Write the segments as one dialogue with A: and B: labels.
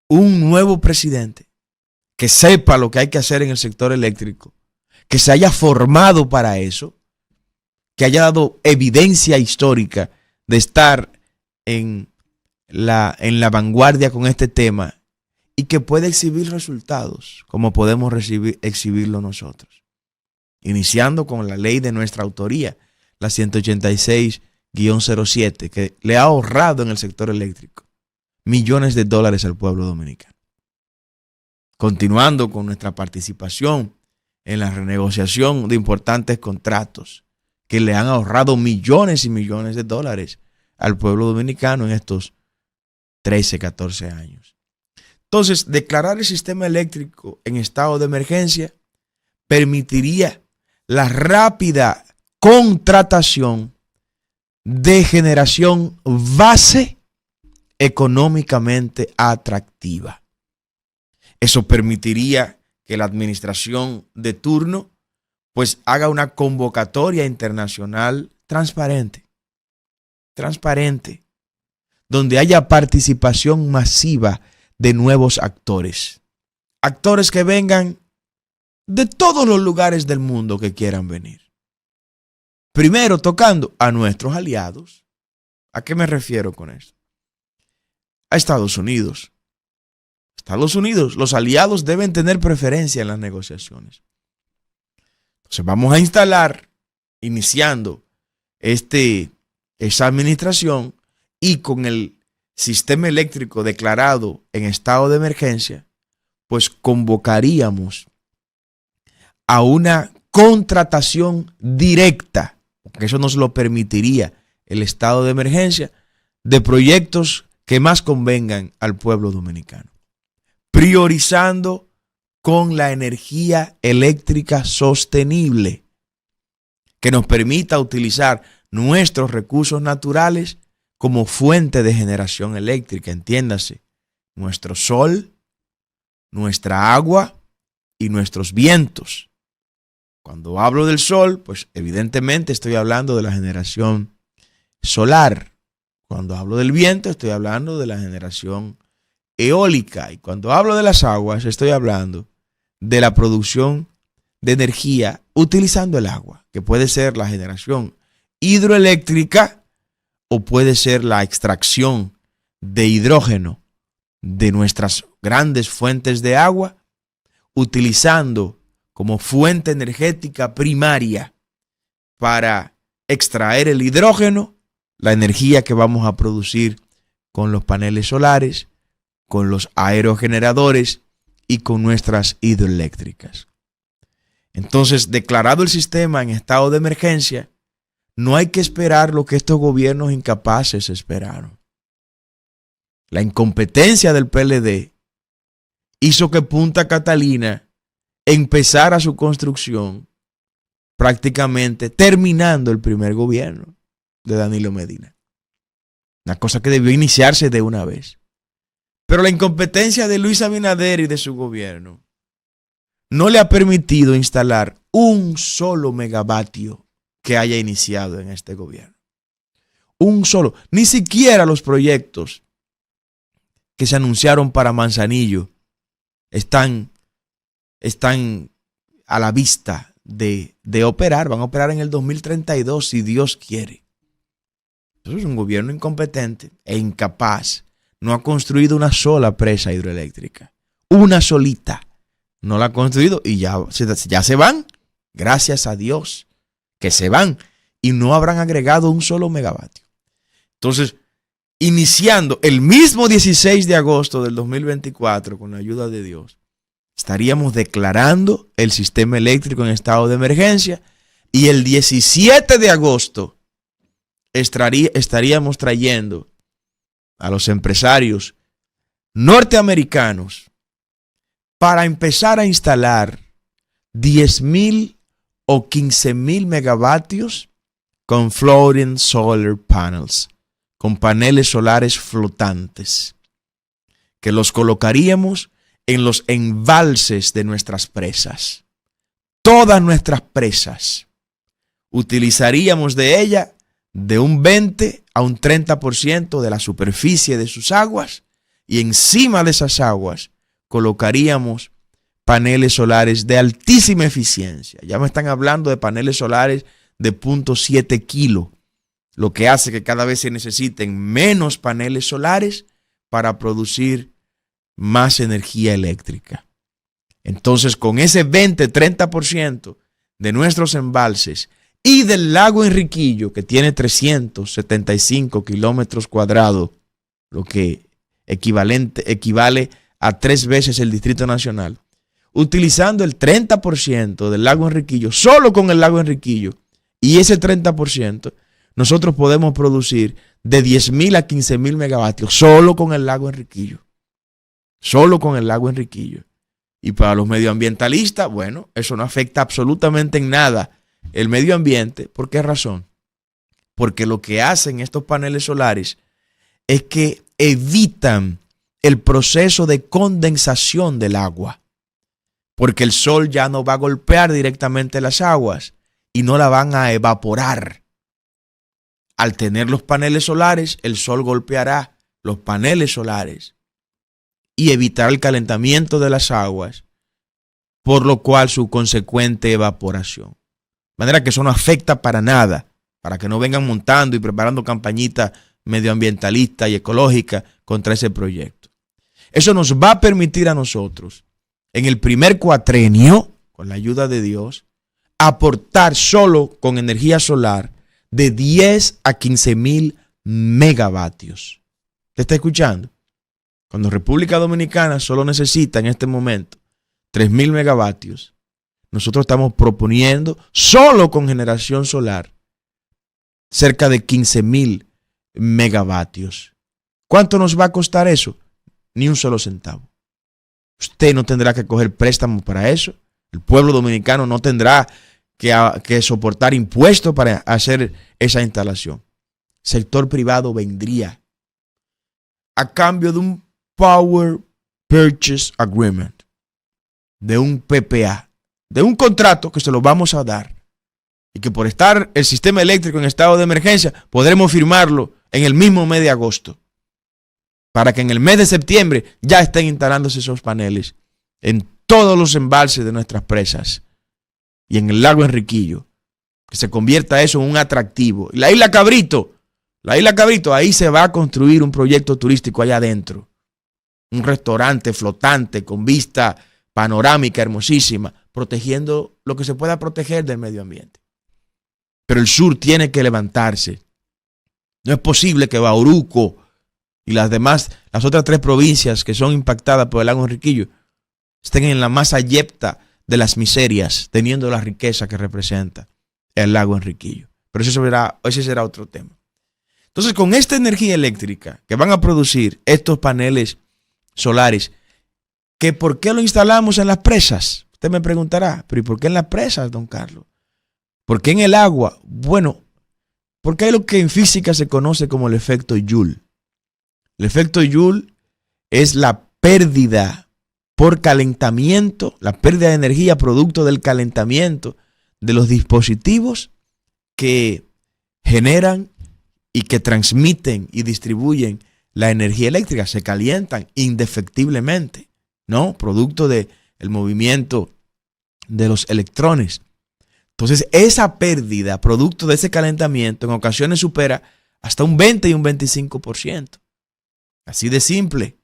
A: un nuevo presidente que sepa lo que hay que hacer en el sector eléctrico, que se haya formado para eso, que haya dado evidencia histórica de estar en la vanguardia con este tema y que pueda exhibir resultados como podemos exhibirlo nosotros. Iniciando con la ley de nuestra autoría, la 186-07, que le ha ahorrado en el sector eléctrico millones de dólares al pueblo dominicano. Continuando con nuestra participación en la renegociación de importantes contratos que le han ahorrado millones y millones de dólares al pueblo dominicano en estos 13, 14 años. Entonces, declarar el sistema eléctrico en estado de emergencia permitiría la rápida contratación de generación base económicamente atractiva. Eso permitiría que la administración de turno pues haga una convocatoria internacional transparente, donde haya participación masiva de nuevos actores que vengan de todos los lugares del mundo que quieran venir. Primero tocando a nuestros aliados. ¿A qué me refiero con esto? A Estados Unidos. Los aliados deben tener preferencia en las negociaciones. Entonces vamos a instalar, iniciando esa administración y con el sistema eléctrico declarado en estado de emergencia, pues convocaríamos a una contratación directa, porque eso nos lo permitiría el estado de emergencia, de proyectos que más convengan al pueblo dominicano, priorizando con la energía eléctrica sostenible que nos permita utilizar nuestros recursos naturales como fuente de generación eléctrica, entiéndase, nuestro sol, nuestra agua y nuestros vientos. Cuando hablo del sol, pues evidentemente estoy hablando de la generación solar. Cuando hablo del viento, estoy hablando de la generación eólica. Y cuando hablo de las aguas, estoy hablando de la producción de energía utilizando el agua, que puede ser la generación hidroeléctrica o puede ser la extracción de hidrógeno de nuestras grandes fuentes de agua, utilizando como fuente energética primaria para extraer el hidrógeno, la energía que vamos a producir con los paneles solares, con los aerogeneradores y con nuestras hidroeléctricas. Entonces, declarado el sistema en estado de emergencia, no hay que esperar lo que estos gobiernos incapaces esperaron. La incompetencia del PLD hizo que Punta Catalina empezara su construcción prácticamente terminando el primer gobierno de Danilo Medina. Una cosa que debió iniciarse de una vez. Pero la incompetencia de Luis Abinader y de su gobierno no le ha permitido instalar un solo megavatio que haya iniciado en este gobierno. Un solo. Ni siquiera los proyectos que se anunciaron para Manzanillo están a la vista de operar. Van a operar en el 2032 si Dios quiere. Entonces es un gobierno incompetente e incapaz. No ha construido una sola presa hidroeléctrica. Una solita. No la ha construido y ya se van. Gracias a Dios que se van y no habrán agregado un solo megavatio. Entonces, iniciando el mismo 16 de agosto del 2024, con la ayuda de Dios, estaríamos declarando el sistema eléctrico en estado de emergencia y el 17 de agosto estaríamos trayendo a los empresarios norteamericanos para empezar a instalar 10,000 o 15,000 megavatios con floating solar panels, con paneles solares flotantes, que los colocaríamos en los embalses de nuestras presas. Todas nuestras presas utilizaríamos de ella de un 20 a un 30% de la superficie de sus aguas y encima de esas aguas colocaríamos paneles solares de altísima eficiencia. Ya me están hablando de paneles solares de 0.7 kilo, lo que hace que cada vez se necesiten menos paneles solares para producir más energía eléctrica. Entonces, con ese 20-30% de nuestros embalses y del lago Enriquillo, que tiene 375 kilómetros cuadrados, lo que equivale a 3 veces el Distrito Nacional, utilizando el 30% del lago Enriquillo, solo con el lago Enriquillo, y ese 30%, nosotros podemos producir de 10.000 a 15.000 megavatios solo con el lago Enriquillo. Solo con el lago Enriquillo. Y para los medioambientalistas, bueno, eso no afecta absolutamente en nada el medio ambiente. ¿Por qué razón? Porque lo que hacen estos paneles solares es que evitan el proceso de condensación del agua. Porque el sol ya no va a golpear directamente las aguas y no la van a evaporar. Al tener los paneles solares, el sol golpeará los paneles solares y evitará el calentamiento de las aguas, por lo cual su consecuente evaporación. De manera que eso no afecta para nada, para que no vengan montando y preparando campañitas medioambientalistas y ecológicas contra ese proyecto. Eso nos va a permitir a nosotros, en el primer cuatrenio, con la ayuda de Dios, aportar solo con energía solar de 10 a 15.000 megavatios. ¿Te está escuchando? Cuando República Dominicana solo necesita en este momento 3.000 megavatios, nosotros estamos proponiendo solo con generación solar cerca de 15.000 megavatios. ¿Cuánto nos va a costar eso? Ni un solo centavo. Usted no tendrá que coger préstamos para eso. El pueblo dominicano no tendrá que soportar impuestos para hacer esa instalación. El sector privado vendría a cambio de un Power Purchase Agreement, de un PPA, de un contrato que se lo vamos a dar y que por estar el sistema eléctrico en estado de emergencia podremos firmarlo en el mismo mes de agosto para que en el mes de septiembre ya estén instalándose esos paneles en todos los embalses de nuestras presas y en el lago Enriquillo, que se convierta eso en un atractivo. Y la isla Cabrito, ahí se va a construir un proyecto turístico allá adentro. Un restaurante flotante con vista panorámica hermosísima, protegiendo lo que se pueda proteger del medio ambiente. Pero el sur tiene que levantarse. No es posible que Bauruco y las otras 3 provincias que son impactadas por el lago Enriquillo estén en la más abyecta de las miserias, teniendo la riqueza que representa el lago Enriquillo. Pero ese será otro tema. Entonces, con esta energía eléctrica que van a producir estos paneles solares, ¿que por qué lo instalamos en las presas? Usted me preguntará, pero ¿y por qué en las presas, don Carlos? ¿Por qué en el agua? Bueno, porque hay lo que en física se conoce como el efecto Joule. El efecto Joule es la pérdida por calentamiento, la pérdida de energía producto del calentamiento de los dispositivos que generan y que transmiten y distribuyen la energía eléctrica. Se calientan indefectiblemente, ¿no? Producto del movimiento de los electrones. Entonces, esa pérdida, producto de ese calentamiento, en ocasiones supera hasta un 20 y un 25%. Así de simple.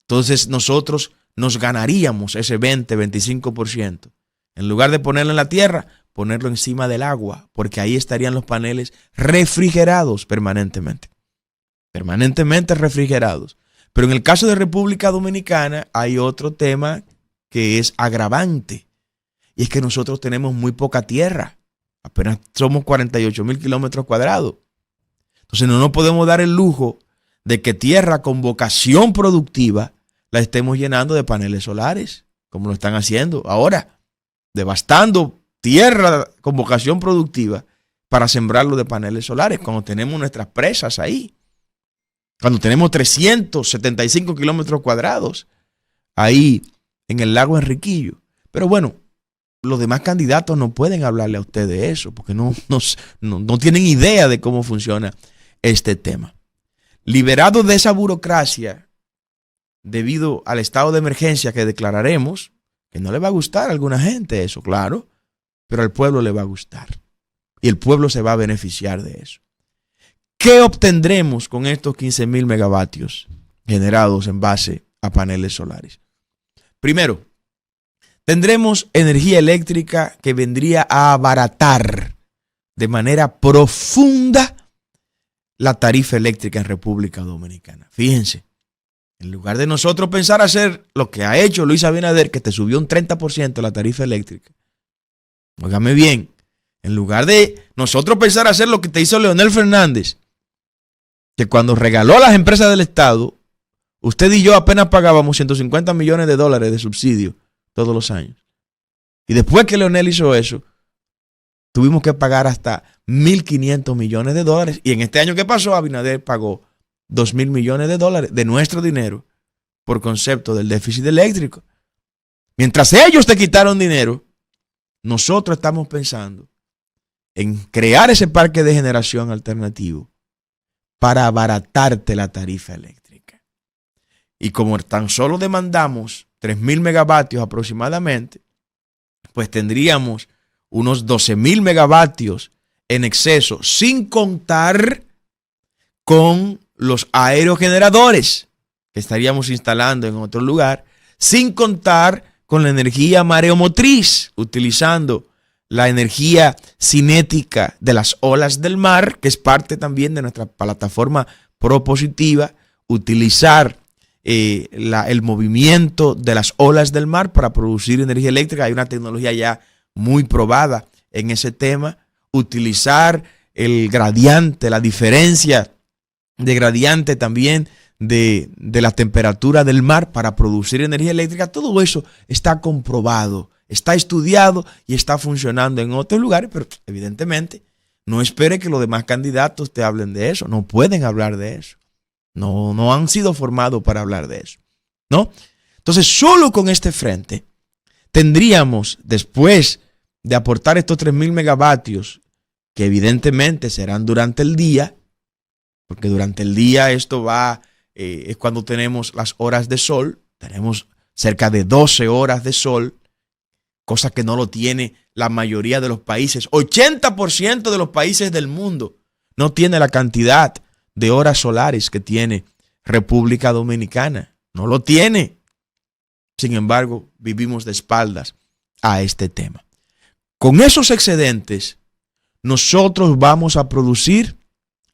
A: Entonces, nosotros nos ganaríamos ese 20-25%. En lugar de ponerlo en la tierra, ponerlo encima del agua, porque ahí estarían los paneles refrigerados permanentemente. Permanentemente refrigerados. Pero en el caso de República Dominicana hay otro tema que es agravante. Y es que nosotros tenemos muy poca tierra. Apenas somos 48.000 kilómetros cuadrados. Entonces no nos podemos dar el lujo de que tierra con vocación productiva la estemos llenando de paneles solares, como lo están haciendo ahora, devastando tierra con vocación productiva para sembrarlo de paneles solares, cuando tenemos nuestras presas ahí, cuando tenemos 375 kilómetros cuadrados ahí en el lago Enriquillo. Pero bueno, los demás candidatos no pueden hablarle a usted de eso, porque no tienen idea de cómo funciona este tema. Liberados de esa burocracia debido al estado de emergencia que declararemos, que no le va a gustar a alguna gente eso, claro, pero al pueblo le va a gustar y el pueblo se va a beneficiar de eso. ¿Qué obtendremos con estos 15,000 megavatios generados en base a paneles solares? Primero, tendremos energía eléctrica que vendría a abaratar de manera profunda la tarifa eléctrica en República Dominicana. Fíjense, en lugar de nosotros pensar hacer lo que ha hecho Luis Abinader, que te subió un 30% la tarifa eléctrica, óigame bien, en lugar de nosotros pensar hacer lo que te hizo Leonel Fernández, que cuando regaló a las empresas del Estado, usted y yo apenas pagábamos 150 millones de dólares de subsidio todos los años. Y después que Leonel hizo eso, tuvimos que pagar hasta 1.500 millones de dólares. Y en este año que pasó, Abinader pagó 2.000 millones de dólares de nuestro dinero por concepto del déficit eléctrico. Mientras ellos te quitaron dinero, nosotros estamos pensando en crear ese parque de generación alternativo para abaratarte la tarifa eléctrica. Y como tan solo demandamos 3,000 megavatios aproximadamente, pues tendríamos unos 12,000 megavatios en exceso, sin contar con los aerogeneradores que estaríamos instalando en otro lugar, sin contar con la energía mareomotriz, utilizando la energía cinética de las olas del mar, que es parte también de nuestra plataforma propositiva, utilizar el movimiento de las olas del mar para producir energía eléctrica. Hay una tecnología ya muy probada en ese tema. Utilizar el gradiente, la diferencia de gradiente también de la temperatura del mar para producir energía eléctrica. Todo eso está comprobado, está estudiado y está funcionando en otros lugares, pero evidentemente no espere que los demás candidatos te hablen de eso. No pueden hablar de eso. No han sido formados para hablar de eso, ¿no? Entonces, solo con este frente tendríamos, después de aportar estos 3,000 megavatios, que evidentemente serán durante el día, porque durante el día esto es cuando tenemos las horas de sol, tenemos cerca de 12 horas de sol, cosa que no lo tiene la mayoría de los países. 80% de los países del mundo no tiene la cantidad de horas solares que tiene República Dominicana. No lo tiene. Sin embargo, vivimos de espaldas a este tema. Con esos excedentes, nosotros vamos a producir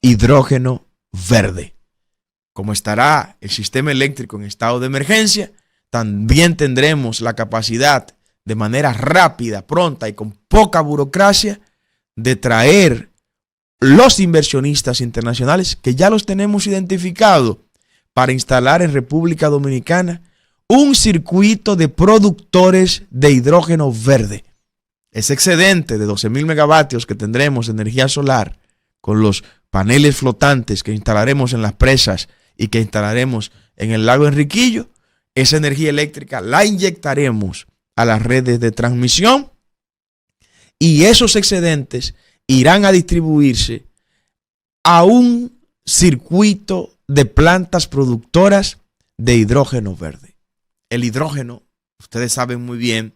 A: hidrógeno verde. Como estará el sistema eléctrico en estado de emergencia, también tendremos la capacidad de manera rápida, pronta y con poca burocracia de traer los inversionistas internacionales que ya los tenemos identificados para instalar en República Dominicana un circuito de productores de hidrógeno verde. Ese excedente de 12,000 megavatios que tendremos de energía solar con los paneles flotantes que instalaremos en las presas y que instalaremos en el lago Enriquillo, esa energía eléctrica la inyectaremos a las redes de transmisión y esos excedentes irán a distribuirse a un circuito de plantas productoras de hidrógeno verde. El hidrógeno, ustedes saben muy bien,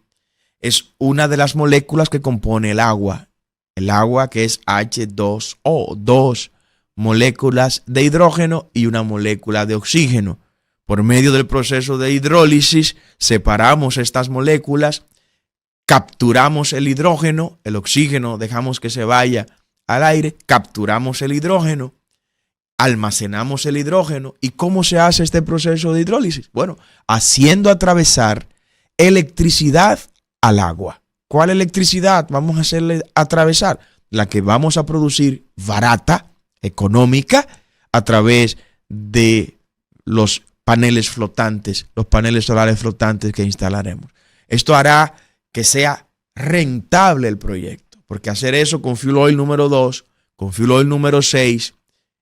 A: es una de las moléculas que compone el agua. El agua que es H2O, dos moléculas de hidrógeno y una molécula de oxígeno. Por medio del proceso de hidrólisis, separamos estas moléculas, capturamos el hidrógeno, el oxígeno dejamos que se vaya al aire, capturamos el hidrógeno, almacenamos el hidrógeno. ¿Y cómo se hace este proceso de hidrólisis? Bueno, haciendo atravesar electricidad al agua. ¿Cuál electricidad vamos a hacerle atravesar? La que vamos a producir barata, económica, a través de los paneles flotantes, los paneles solares flotantes que instalaremos. Esto hará que sea rentable el proyecto, porque hacer eso con fuel oil número 2, con fuel oil número 6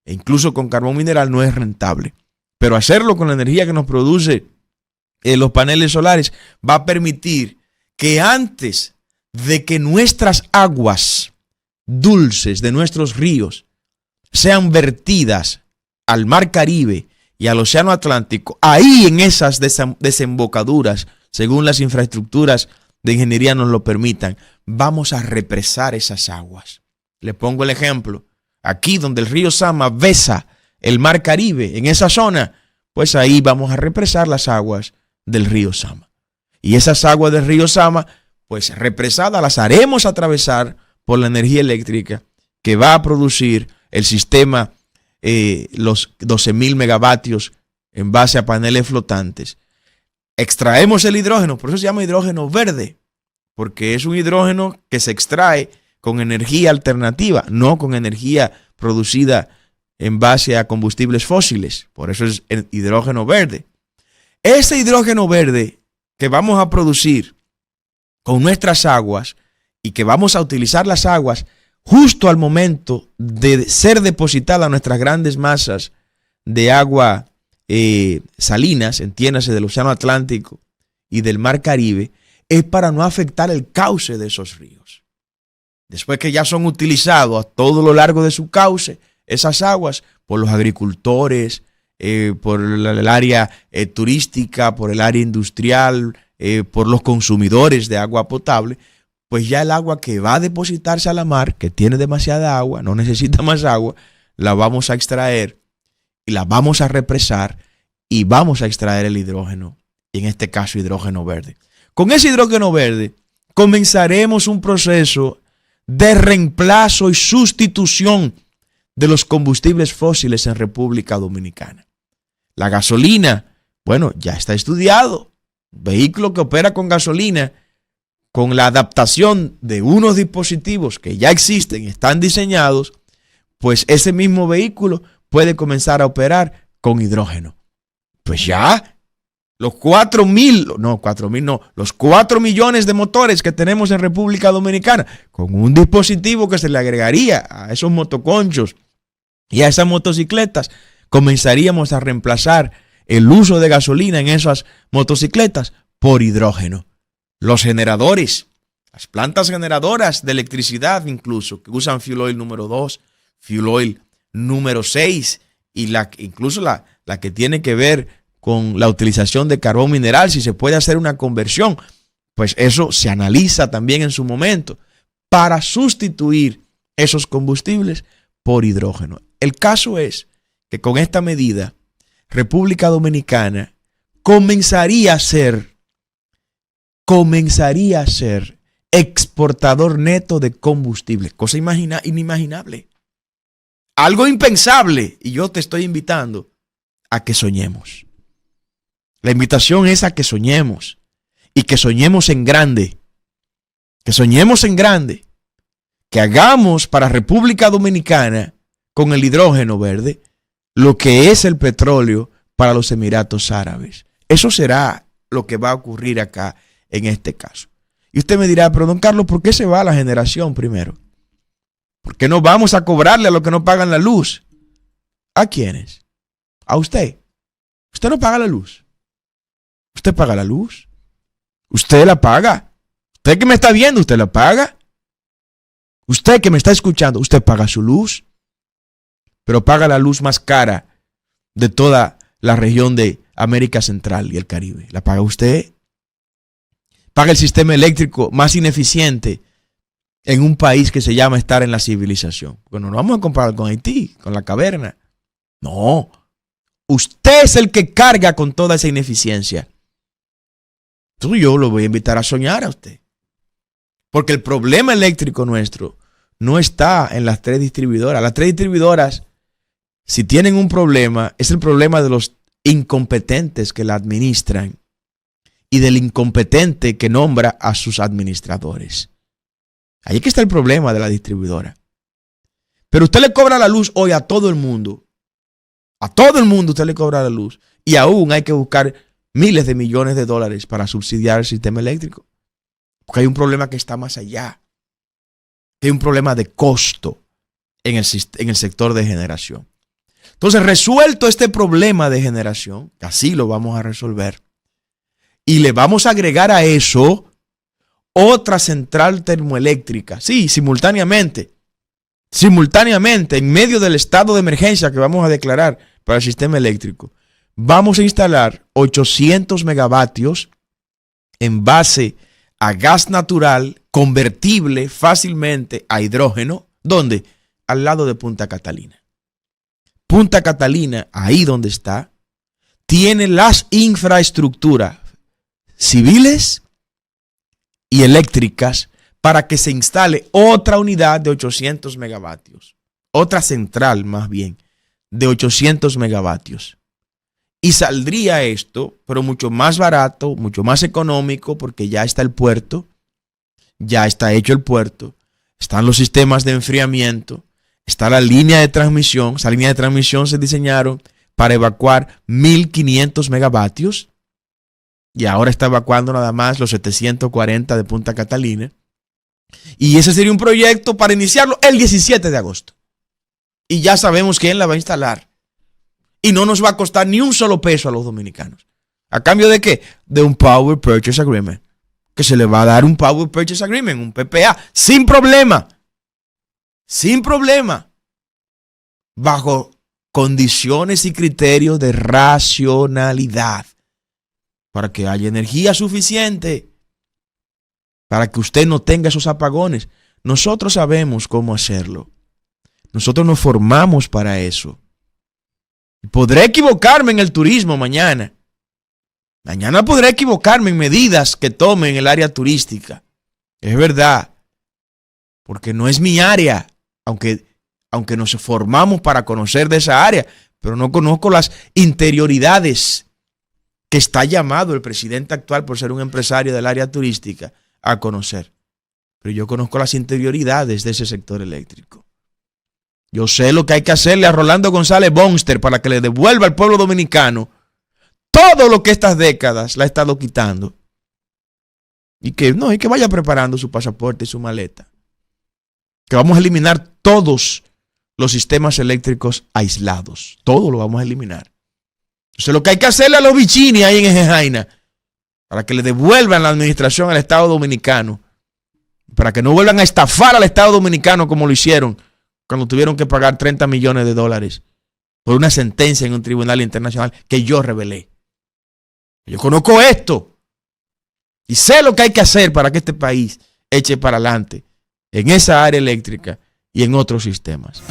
A: e incluso con carbón mineral no es rentable. Pero hacerlo con la energía que nos produce los paneles solares va a permitir que antes de que nuestras aguas dulces de nuestros ríos sean vertidas al mar Caribe y al Océano Atlántico, ahí en esas desembocaduras, según las infraestructuras de ingeniería nos lo permitan, vamos a represar esas aguas. Le pongo el ejemplo. Aquí donde el río Sama besa el mar Caribe, en esa zona, pues ahí vamos a represar las aguas del río Sama. Y esas aguas del río Sama, pues represadas, las haremos atravesar por la energía eléctrica que va a producir el sistema, los 12.000 megavatios en base a paneles flotantes. Extraemos el hidrógeno, por eso se llama hidrógeno verde, porque es un hidrógeno que se extrae con energía alternativa, no con energía producida en base a combustibles fósiles. Por eso es el hidrógeno verde. Ese hidrógeno verde que vamos a producir con nuestras aguas y que vamos a utilizar las aguas justo al momento de ser depositadas nuestras grandes masas de agua salinas, entiéndase, del Océano Atlántico y del Mar Caribe, es para no afectar el cauce de esos ríos. Después que ya son utilizados a todo lo largo de su cauce, esas aguas, por los agricultores, por el área turística, por el área industrial, por los consumidores de agua potable, pues ya el agua que va a depositarse a la mar, que tiene demasiada agua, no necesita más agua, la vamos a extraer y la vamos a represar y vamos a extraer el hidrógeno, y en este caso hidrógeno verde. Con ese hidrógeno verde comenzaremos un proceso de reemplazo y sustitución de los combustibles fósiles en República Dominicana. La gasolina, bueno, ya está estudiado. Vehículo que opera con gasolina, con la adaptación de unos dispositivos que ya existen y están diseñados, pues ese mismo vehículo puede comenzar a operar con hidrógeno. Pues ya, los 4 millones de motores que tenemos en República Dominicana, con un dispositivo que se le agregaría a esos motoconchos y a esas motocicletas, comenzaríamos a reemplazar el uso de gasolina en esas motocicletas por hidrógeno. Los generadores, las plantas generadoras de electricidad incluso, que usan fuel oil número 2, fuel oil número 6 y incluso la que tiene que ver con la utilización de carbón mineral, si se puede hacer una conversión, pues eso se analiza también en su momento para sustituir esos combustibles por hidrógeno. El caso es que con esta medida, República Dominicana comenzaría a ser exportador neto de combustible, cosa inimaginable, algo impensable, y yo te estoy invitando a que soñemos. La invitación es a que soñemos y que soñemos en grande, que hagamos para República Dominicana con el hidrógeno verde lo que es el petróleo para los Emiratos Árabes. Eso será lo que va a ocurrir acá en este caso. Y usted me dirá, pero don Carlos, ¿por qué se va la generación primero? ¿Por qué no vamos a cobrarle a los que no pagan la luz? ¿A quiénes? A usted. Usted no paga la luz. ¿Usted paga la luz? ¿Usted la paga? ¿Usted que me está viendo, usted la paga? ¿Usted que me está escuchando, usted paga su luz? Pero paga la luz más cara de toda la región de América Central y el Caribe. ¿La paga usted? Paga el sistema eléctrico más ineficiente en un país que se llama estar en la civilización. Bueno, no vamos a comparar con Haití, con la caverna. No. Usted es el que carga con toda esa ineficiencia. Entonces yo lo voy a invitar a soñar a usted. Porque el problema eléctrico nuestro no está en las 3 distribuidoras. Las 3 distribuidoras, si tienen un problema, es el problema de los incompetentes que la administran y del incompetente que nombra a sus administradores. Ahí es que está el problema de la distribuidora. Pero usted le cobra la luz hoy a todo el mundo. A todo el mundo usted le cobra la luz. Y aún hay que buscar miles de millones de dólares para subsidiar el sistema eléctrico. Porque hay un problema que está más allá. Hay un problema de costo en el sector de generación. Entonces, resuelto este problema de generación, que así lo vamos a resolver, y le vamos a agregar a eso otra central termoeléctrica. Sí, simultáneamente, en medio del estado de emergencia que vamos a declarar para el sistema eléctrico, vamos a instalar 800 megavatios en base a gas natural convertible fácilmente a hidrógeno. ¿Dónde? Al lado de Punta Catalina. Punta Catalina, ahí donde está, tiene las infraestructuras civiles y eléctricas para que se instale otra unidad de 800 megavatios. Otra central, más bien, de 800 megavatios. Y saldría esto, pero mucho más barato, mucho más económico, porque ya está el puerto, ya está hecho el puerto, están los sistemas de enfriamiento, está la línea de transmisión. Esa línea de transmisión se diseñaron para evacuar 1500 megavatios y ahora está evacuando nada más los 740 de Punta Catalina. Y ese sería un proyecto para iniciarlo el 17 de agosto. Y ya sabemos quién la va a instalar. Y no nos va a costar ni un solo peso a los dominicanos. ¿A cambio de qué? De un Power Purchase Agreement. Que se le va a dar un Power Purchase Agreement, un PPA, sin problema. Sin problema. Bajo condiciones y criterios de racionalidad. Para que haya energía suficiente. Para que usted no tenga esos apagones. Nosotros sabemos cómo hacerlo. Nosotros nos formamos para eso. Podré equivocarme en el turismo mañana. Mañana podré equivocarme en medidas que tome en el área turística. Es verdad. Porque no es mi área. Aunque nos formamos para conocer de esa área. Pero no conozco las interioridades que está llamado el presidente actual por ser un empresario del área turística a conocer. Pero yo conozco las interioridades de ese sector eléctrico. Yo sé lo que hay que hacerle a Rolando González Bonster para que le devuelva al pueblo dominicano todo lo que estas décadas le ha estado quitando. Y que vaya preparando su pasaporte y su maleta. Que vamos a eliminar todos los sistemas eléctricos aislados. Todo lo vamos a eliminar. Eso es lo que hay que hacerle a los bichini ahí en Ejejaina para que le devuelvan la administración al Estado Dominicano. Para que no vuelvan a estafar al Estado Dominicano como lo hicieron cuando tuvieron que pagar 30 millones de dólares por una sentencia en un tribunal internacional que yo revelé. Yo conozco esto y sé lo que hay que hacer para que este país eche para adelante en esa área eléctrica y en otros sistemas.